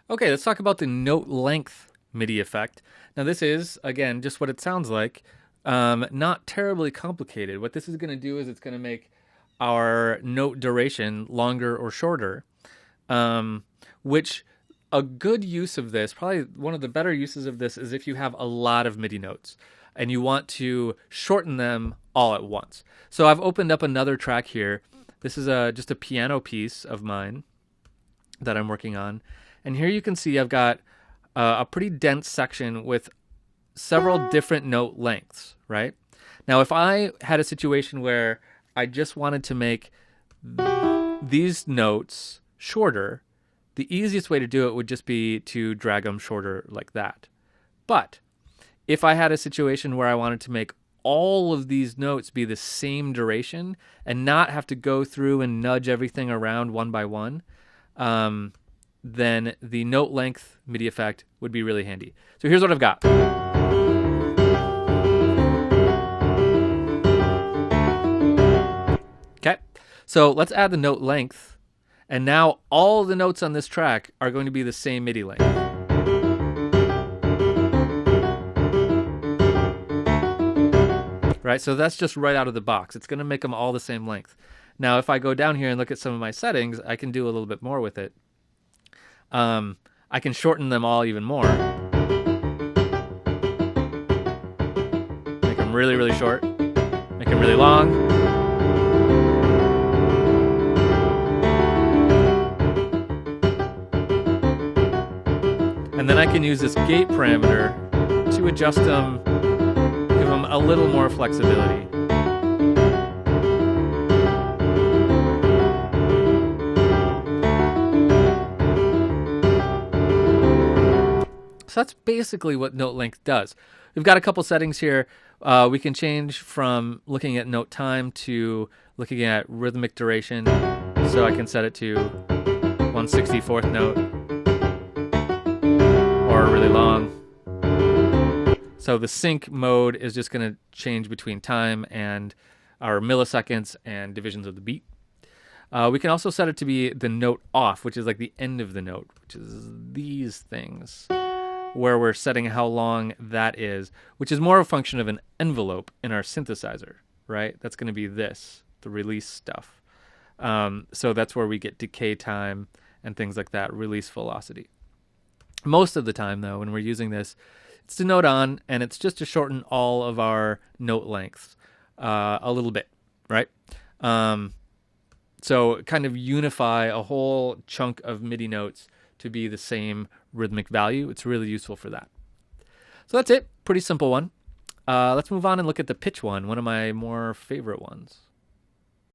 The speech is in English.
Okay, let's talk about the note length MIDI effect. Now this is, again, just what it sounds like. Not terribly complicated. What this is going to do is it's going to make our note duration longer or shorter, which a good use of this, probably one of the better uses of this, is if you have a lot of MIDI notes and you want to shorten them all at once. So I've opened up another track here. This is just a piano piece of mine that I'm working on. And here you can see I've got a pretty dense section with several different note lengths, right? Now, if I had a situation where I just wanted to make these notes shorter, the easiest way to do it would just be to drag them shorter like that. But if I had a situation where I wanted to make all of these notes be the same duration and not have to go through and nudge everything around one by one, then the note length MIDI effect would be really handy. So here's what I've got. Okay, so let's add the note length, and now all the notes on this track are going to be the same MIDI length. Right, so that's just right out of the box. It's going to make them all the same length. Now, if I go down here and look at some of my settings, I can do a little bit more with it. I can shorten them all even more. Make them really, really short. Make them really long. And then I can use this gate parameter to adjust them, give them a little more flexibility. So that's basically what note length does. We've got a couple settings here. We can change from looking at note time to looking at rhythmic duration. So I can set it to 1/64th note or really long. So the sync mode is just going to change between time and our milliseconds and divisions of the beat. We can also set it to be the note off, which is like the end of the note, which is these things, where we're setting how long that is, which is more a function of an envelope in our synthesizer, right? That's going to be this, the release stuff. So that's where we get decay time and things like that, release velocity. Most of the time, though, when we're using this, it's to note on, and it's just to shorten all of our note lengths a little bit, right? So kind of unify a whole chunk of MIDI notes to be the same rhythmic value. It's really useful for that. So that's it. Pretty simple one. Let's move on and look at the pitch one of my more favorite ones.